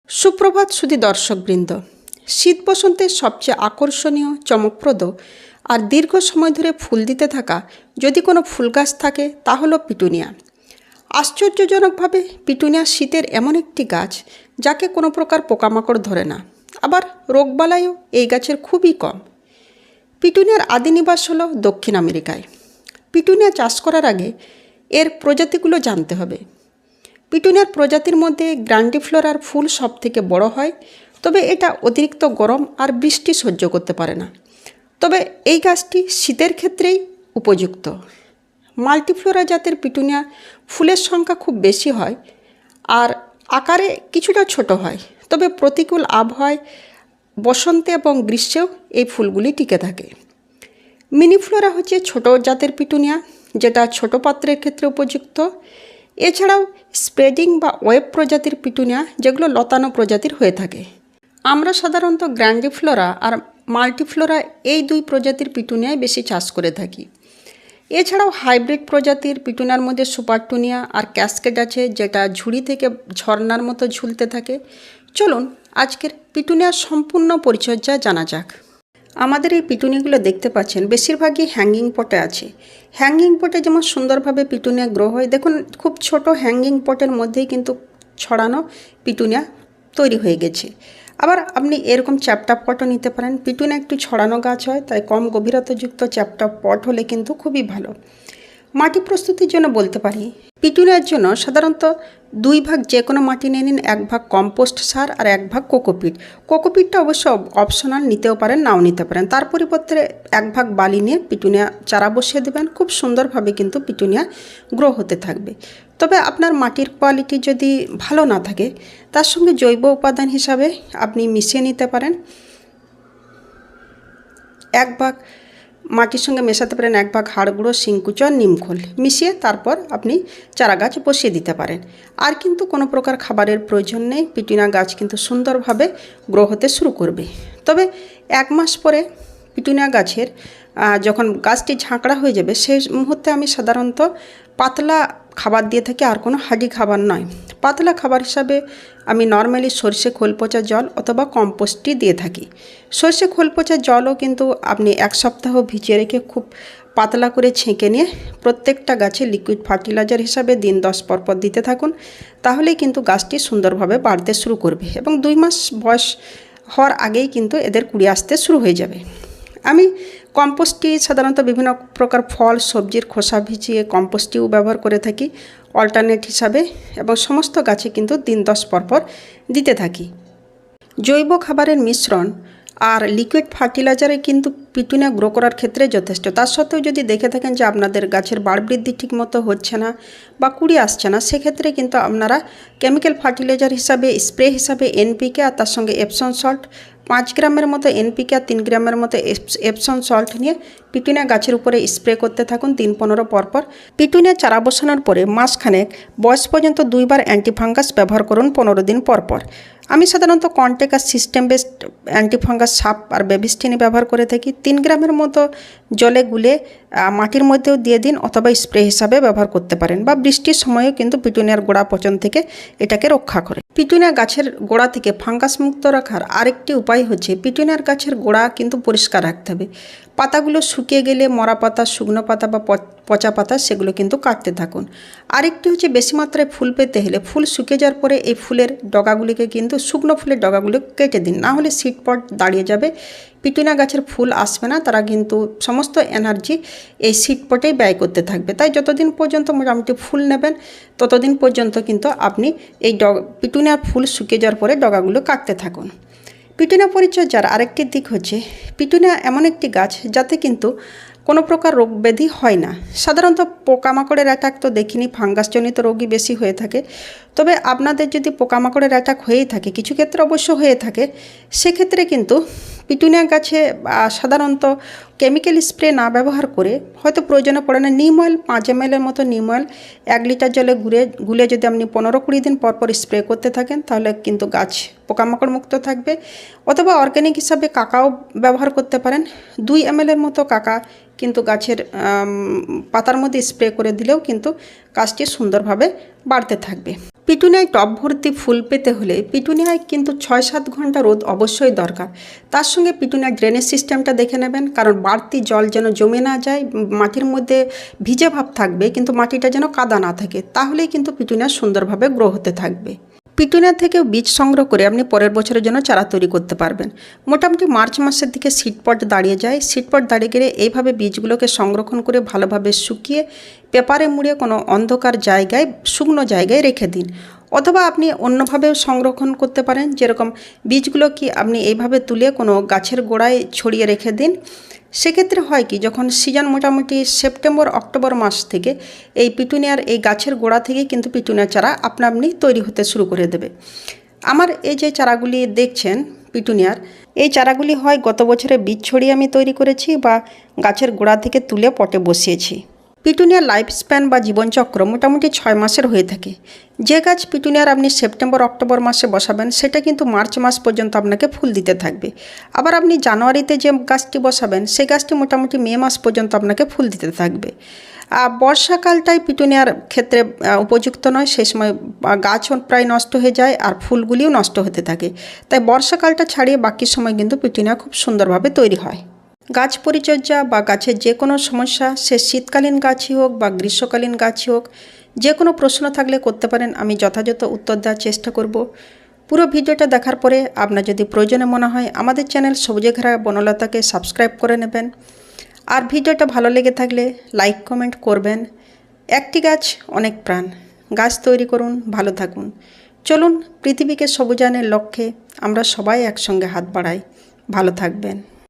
সুপ্রভাত সুধী দর্শকবৃন্দ। শীত বসন্তের সবচেয়ে আকর্ষণীয়, চমকপ্রদ আর দীর্ঘ সময় ধরে ফুল দিতে থাকা যদি কোনো ফুল গাছ থাকে তা হলো পিটুনিয়া। আশ্চর্যজনকভাবে পিটুনিয়া শীতের এমন একটি গাছ যাকে কোনো প্রকার পোকামাকড় ধরে না, আবার রোগবালাইও এই গাছের খুবই কম। পিটুনিয়ার আদি নিবাস হলো দক্ষিণ আমেরিকায়। পিটুনিয়া চাষ করার আগে এর প্রজাতিগুলো জানতে হবে। পিটুনিয়ার প্রজাতির মধ্যে গ্র্যান্ডিফ্লোরার ফুল সবথেকে বড় হয়, তবে এটা অতিরিক্ত গরম আর বৃষ্টি সহ্য করতে পারে না। তবে এই গাছটি শীতের ক্ষেত্রেই উপযুক্ত। মাল্টিফ্লোরা জাতের পিটুনিয়া ফুলের সংখ্যা খুব বেশি হয় আর আকারে কিছুটা ছোট হয়, তবে প্রতিকূল আবহাওয়ায় বসন্তে এবং গ্রীষ্মেও এই ফুলগুলি টিকে থাকে। মিনিফ্লোরা হচ্ছে ছোট জাতের পিটুনিয়া, যেটা ছোট পাত্রের ক্ষেত্রে উপযুক্ত। এছাড়াও স্প্রেডিং বা ওয়েব প্রজাতির পিটুনিয়া, যেগুলো লতানো প্রজাতির হয়ে থাকে। আমরা সাধারণত গ্র্যান্ডিফ্লোরা আর মাল্টিফ্লোরা এই দুই প্রজাতির পিটুনিয়ায় বেশি চাষ করে থাকি। এছাড়াও হাইব্রিড প্রজাতির পিটুনিয়ার মধ্যে সুপারটুনিয়া আর ক্যাসকেড আছে, যেটা ঝুড়ি থেকে ঝর্ণার মতো ঝুলতে থাকে। চলুন আজকের পিটুনিয়ার সম্পূর্ণ পরিচর্যা জানা যাক। আমাদের এই পিটুনিয়াগুলো দেখতে পাচ্ছেন বেশিরভাগই হ্যাঙ্গিং পটে আছে। হ্যাঙ্গিং পটে যেমন সুন্দরভাবে পিটুনিয়া গ্রো হয়, দেখুন খুব ছোট হ্যাঙ্গিং পটের মধ্যেই কিন্তু ছড়ানো পিটুনিয়া তৈরি হয়ে গেছে। আবার আপনি এরকম চ্যাপ্টা পটও নিতে পারেন। পিটুনিয়া একটু ছড়ানো গাছ হয়, তাই কম গভীরতাযুক্ত চ্যাপ্টা পট হলে কিন্তু খুবই ভালো। মাটি প্রস্তুতির জন্য বলতে পারি, পিটুনিয়ার জন্য সাধারণত 2 ভাগ যে কোনো মাটি নিয়ে নিন। 1 ভাগ কম্পোস্ট সার আর 1 ভাগ কোকোপিট। কোকোপিটটা অবশ্য অপশনাল, নিতেও পারেন নাও নিতে পারেন। তার পরিবর্তে 1 ভাগ বালি নিয়ে পিটুনিয়া চারা বসিয়ে দেবেন। খুব সুন্দরভাবে কিন্তু পিটুনিয়া গ্রো হতে থাকবে। তবে আপনার মাটির কোয়ালিটি যদি ভালো না থাকে, তার সঙ্গে জৈব উপাদান হিসাবে আপনি মিশিয়ে নিতে পারেন। 1 ভাগ মাটির সঙ্গে মেশাতে পারেন 1 ভাগ হাড় গুঁড়ো, শিংকুচো আর নিমখোল মিশিয়ে তারপর আপনি চারা গাছ বসিয়ে দিতে পারেন। আর কিন্তু কোনো প্রকার খাবারের প্রয়োজন নেই। পিটুনিয়া গাছ কিন্তু সুন্দরভাবে গ্রো হতে শুরু করবে। তবে 1 মাস পরে পিটুনিয়া গাছের যখন গাছটি ঝাঁকড়া হয়ে যাবে, সেই মুহূর্তে আমি সাধারণত পাতলা খাবার দিয়ে থাকি, আর কোনো হার্ডি খাবার নয়। পাতলা খাবার হিসাবে আমি নর্মালি সরষে খোল পচা জল অথবা কম্পোস্টই দিয়ে থাকি। সরষে খোল পচা জলও কিন্তু আপনি 1 সপ্তাহ ভিজিয়ে রেখে খুব পাতলা করে ছেঁকে নিয়ে প্রত্যেকটা গাছে লিকুইড ফার্টিলাইজার হিসাবে দিন 10 পর দিতে থাকুন। তাহলেই কিন্তু গাছটি সুন্দরভাবে বাড়তে শুরু করবে এবং 2 মাস বয়স হওয়ার আগেই কিন্তু এদের কুড়ি আসতে শুরু হয়ে যাবে। আমি কম্পোস্টটি সাধারণত বিভিন্ন প্রকার ফল সবজির খোসা ভিজিয়ে কম্পোস্টটিও ব্যবহার করে থাকি অল্টারনেট হিসাবে, এবং সমস্ত গাছে কিন্তু দিন 10 পর দিতে থাকি। জৈব খাবারের মিশ্রণ আর লিকুইড ফার্টিলাইজারে কিন্তু পিটুনিয়া গ্রো করার ক্ষেত্রে যথেষ্ট। তার সত্ত্বেও যদি দেখে থাকেন যে আপনাদের গাছের বাড় বৃদ্ধি ঠিকমতো হচ্ছে না বা কুড়ি আসছে না, সেক্ষেত্রে কিন্তু আপনারা কেমিক্যাল ফার্টিলাইজার হিসাবে স্প্রে হিসাবে এনপিকে আর তার সঙ্গে এপসন সল্ট 5 গ্রামের মতো এনপিকে আর 3 গ্রামের মতো এপসন সল্ট নিয়ে পিটুনিয়া গাছের উপরে স্প্রে করতে থাকুন দিন 15 পর। পিটুনিয়া চারা বসানোর পরে মাসখানেক বয়স পর্যন্ত 2 বার অ্যান্টিফাঙ্গাস ব্যবহার করুন 15 দিন পর। আমি সাধারণত কন্টেক আর সিস্টেম বেসড অ্যান্টিফাঙ্গাস সাপ আর বেবিস্টিনি ব্যবহার করে থাকি। 3 গ্রামের মতো জলে গুলে মাটির মধ্যেও দিয়ে দিন অথবা স্প্রে হিসাবে ব্যবহার করতে পারেন, বা বৃষ্টির সময়ও কিন্তু পিটুনিয়ার গোড়া পচন থেকে এটাকে রক্ষা করে। পিটুনিয়া গাছের গোড়া থেকে ফাঙ্গাস মুক্ত রাখার আরেকটি উপায় হচ্ছে পিটুনিয়ার গাছের গোড়া কিন্তু পরিষ্কার রাখতে হবে। পাতাগুলো শুকিয়ে গেলে মরা পাতা, শুকনো পাতা বা পচা পাতা সেগুলো কিন্তু কাটতে থাকুন। আরেকটি হচ্ছে বেশি মাত্রায় ফুল পেতে হলে ফুল শুকিয়ে যাওয়ার পরে এই ফুলের ডগাগুলিকে কিন্তু শুকনো ফুলের ডগাগুলো কেটে দিন, না হলে সিড পট দাঁড়িয়ে যাবে, পিটুনিয়া গাছের ফুল আসবে না। তারা কিন্তু সমস্ত এনার্জি এই সিড পটেই ব্যয় করতে থাকবে। তাই যতদিন পর্যন্ত মোটামুটি ফুল নেবেন ততদিন পর্যন্ত কিন্তু আপনি এই পিটুনিয়ার ফুল শুকিয়ে যাওয়ার পরে ডগাগুলো কাটতে থাকুন। পিটুনিয়া পরিচর্যার আরেকটি দিক হচ্ছে পিটুনিয়া এমন একটি গাছ যাতে কিন্তু কোনো প্রকার রোগ ব্যাধি হয় না। সাধারণত পোকামাকড়ের অ্যাটাক তো দেখিনি, ফাঙ্গাসজনিত রোগই বেশি হয়ে থাকে। তবে আপনাদের যদি পোকামাকড়ের অ্যাটাক হয়েই থাকে, কিছু ক্ষেত্রে অবশ্য হয়ে থাকে, সেক্ষেত্রে কিন্তু পিটুনিয়া গাছে সাধারণত কেমিক্যাল স্প্রে না ব্যবহার করে, হয়তো প্রয়োজনে পড়ে না, নিম অয়েল 5 ml মতো নিম অয়েল 1 লিটার জলে গুলে যদি আপনি 15-20 দিন পর স্প্রে করতে থাকেন, তাহলে কিন্তু গাছ পোকামাকড় মুক্ত থাকবে। অথবা অর্গ্যানিক হিসাবে কাকাও ব্যবহার করতে পারেন। 2 ml মতো কাকা কিন্তু গাছের পাতার মধ্যে স্প্রে করে দিলেও কিন্তু গাছটি সুন্দরভাবে বাড়তে থাকবে। পিটুনিয়ায় টব ভর্তি ফুল পেতে হলে পিটুনিয়ায় কিন্তু 6-7 ঘন্টা রোদ অবশ্যই দরকার। তার সঙ্গে পিটুনিয়ার ড্রেনেজ সিস্টেমটা দেখে নেবেন, কারণ বাড়তি জল যেন জমে না যায়, মাটির মধ্যে ভিজে ভাব থাকবে কিন্তু মাটিটা যেন কাদা না থাকে, তাহলেই কিন্তু পিটুনিয়া সুন্দরভাবে গ্রো হতে থাকবে। পিটুনিয়া থেকেও বীজ সংগ্রহ করে আপনি পরের বছরের জন্য চারা তৈরি করতে পারবেন। মোটামুটি মার্চ মাসের দিকে সিডপট দাঁড়িয়ে যায়। সিডপট দাঁড়িয়ে গেলে এইভাবে বীজগুলোকে সংরক্ষণ করে ভালোভাবে শুকিয়ে পেপারে মুড়ে কোনো অন্ধকার জায়গায়, শুকনো জায়গায় রেখে দিন। অথবা আপনি অন্যভাবেও সংরক্ষণ করতে পারেন, যেরকম বীজগুলো কি আপনি এইভাবে তুলে কোনো গাছের গোড়ায় ছড়িয়ে রেখে দিন। সেক্ষেত্রে হয় কি, যখন সিজন মোটামুটি সেপ্টেম্বর অক্টোবর মাস থেকে এই পিটুনিয়ার এই গাছের গোড়া থেকে কিন্তু পিটুনিয়া চারা আপনা আপনি তৈরি হতে শুরু করে দেবে। আমার এই যে চারাগুলি দেখছেন পিটুনিয়ার, এই চারাগুলি হয় গত বছরে বীজ ছড়িয়ে আমি তৈরি করেছি বা গাছের গোড়া থেকে তুলে পটে বসিয়েছি। পিটুনিয়ার লাইফ স্প্যান বা জীবনচক্র মোটামুটি 6 মাসের হয়ে থাকে। যে গাছ পিটুনিয়ার আপনি সেপ্টেম্বর অক্টোবর মাসে বসাবেন সেটা কিন্তু মার্চ মাস পর্যন্ত আপনাকে ফুল দিতে থাকবে। আবার আপনি জানুয়ারিতে যে গাছটি বসাবেন সেই গাছটি মোটামুটি মে মাস পর্যন্ত আপনাকে ফুল দিতে থাকবে। বর্ষাকালটাই পিটুনিয়ার ক্ষেত্রে উপযুক্ত নয়, সেই সময় গাছও প্রায় নষ্ট হয়ে যায় আর ফুলগুলিও নষ্ট হতে থাকে। তাই বর্ষাকালটা ছাড়িয়ে বাকি সময় কিন্তু পিটুনিয়া খুব সুন্দরভাবে তৈরি হয়। গাছ পরিচর্যা বা গাছের যে কোনো সমস্যা, সে শীতকালীন গাছই হোক বা গ্রীষ্মকালীন গাছই হোক, যে কোনো প্রশ্ন থাকলে করতে পারেন, আমি যথাযথ উত্তর দেওয়ার চেষ্টা করব। পুরো ভিডিওটা দেখার পরে আপনার যদি প্রয়োজনে মনে হয় আমাদের চ্যানেল সবুজে ঘেরা বনলতাকে সাবস্ক্রাইব করে নেবেন। আর ভিডিওটা ভালো লেগে থাকলে লাইক কমেন্ট করবেন। একটি গাছ অনেক প্রাণ, গাছ তৈরি করুন, ভালো থাকুন। চলুন পৃথিবীকে সবুজায়নের লক্ষ্যে আমরা সবাই একসঙ্গে হাত বাড়াই। ভালো থাকবেন।